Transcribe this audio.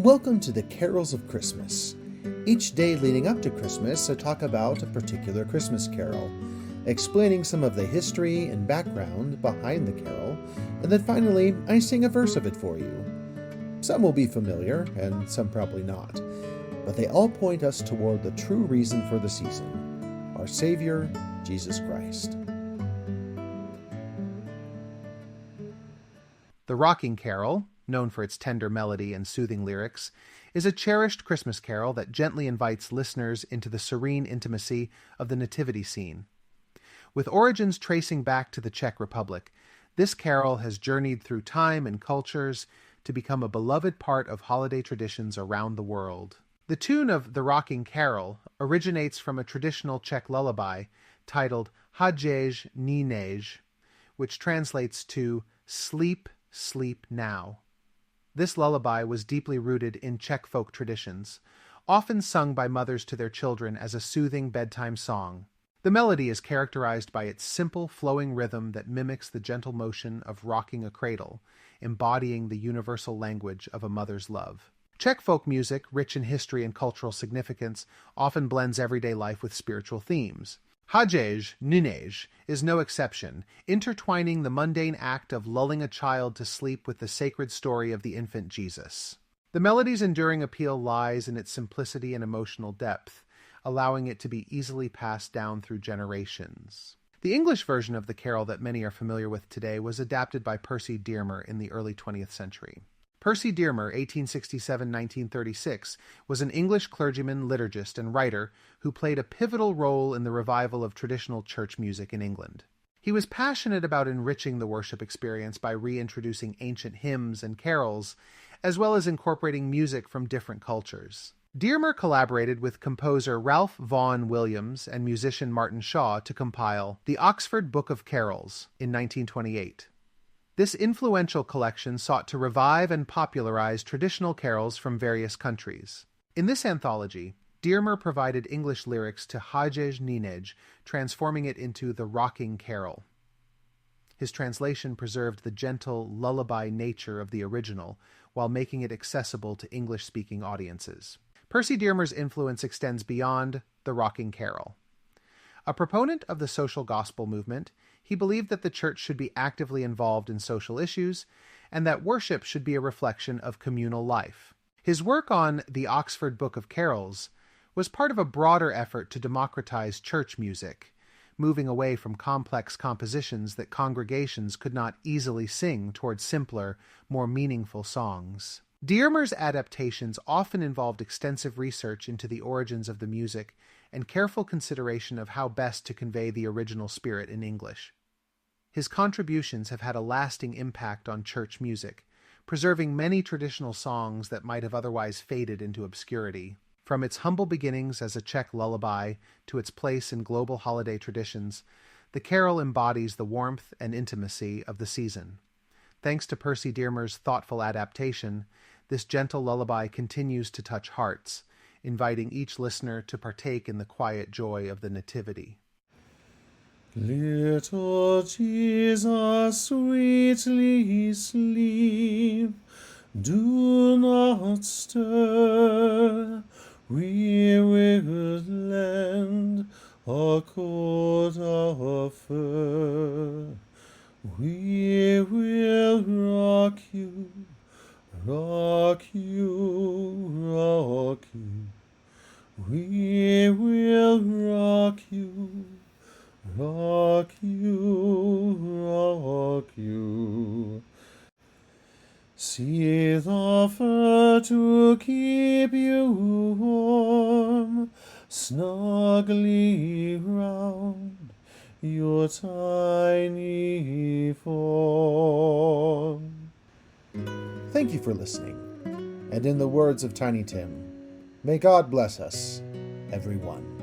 Welcome to the Carols of Christmas. Each day leading up to Christmas, I talk about a particular Christmas carol, explaining some of the history and background behind the carol, and then finally, I sing a verse of it for you. Some will be familiar, and some probably not, but they all point us toward the true reason for the season, our Savior, Jesus Christ. The Rocking Carol, known for its tender melody and soothing lyrics, is a cherished Christmas carol that gently invites listeners into the serene intimacy of the nativity scene. With origins tracing back to the Czech Republic, this carol has journeyed through time and cultures to become a beloved part of holiday traditions around the world. The tune of The Rocking Carol originates from a traditional Czech lullaby titled Hadej Nínej, which translates to Sleep, Sleep Now. This lullaby was deeply rooted in Czech folk traditions, often sung by mothers to their children as a soothing bedtime song. The melody is characterized by its simple, flowing rhythm that mimics the gentle motion of rocking a cradle, embodying the universal language of a mother's love. Czech folk music, rich in history and cultural significance, often blends everyday life with spiritual themes. Hadej Nínej is no exception, intertwining the mundane act of lulling a child to sleep with the sacred story of the infant Jesus. The melody's enduring appeal lies in its simplicity and emotional depth, allowing it to be easily passed down through generations. The English version of the carol that many are familiar with today was adapted by Percy Dearmer in the early 20th century. Percy Dearmer, 1867-1936, was an English clergyman, liturgist, and writer who played a pivotal role in the revival of traditional church music in England. He was passionate about enriching the worship experience by reintroducing ancient hymns and carols, as well as incorporating music from different cultures. Dearmer collaborated with composer Ralph Vaughan Williams and musician Martin Shaw to compile The Oxford Book of Carols in 1928. This influential collection sought to revive and popularize traditional carols from various countries. In this anthology, Dearmer provided English lyrics to Hadej Nínej, transforming it into the Rocking Carol. His translation preserved the gentle, lullaby nature of the original, while making it accessible to English-speaking audiences. Percy Dearmer's influence extends beyond the Rocking Carol. A proponent of the social gospel movement, he believed that the church should be actively involved in social issues and that worship should be a reflection of communal life. His work on the Oxford Book of Carols was part of a broader effort to democratize church music, moving away from complex compositions that congregations could not easily sing towards simpler, more meaningful songs. Dearmer's adaptations often involved extensive research into the origins of the music and careful consideration of how best to convey the original spirit in English. His contributions have had a lasting impact on church music, preserving many traditional songs that might have otherwise faded into obscurity. From its humble beginnings as a Czech lullaby to its place in global holiday traditions, the carol embodies the warmth and intimacy of the season. Thanks to Percy Dearmer's thoughtful adaptation, this gentle lullaby continues to touch hearts, inviting each listener to partake in the quiet joy of the Nativity. Little Jesus, sweetly sleep, do not stir, we will lend a coat of fur. We will rock you, rock you, rock you. We will rock you, rock you, rock you. See the fur to keep you warm, snugly round your tiny form. Thank you for listening, and in the words of Tiny Tim, may God bless us, everyone.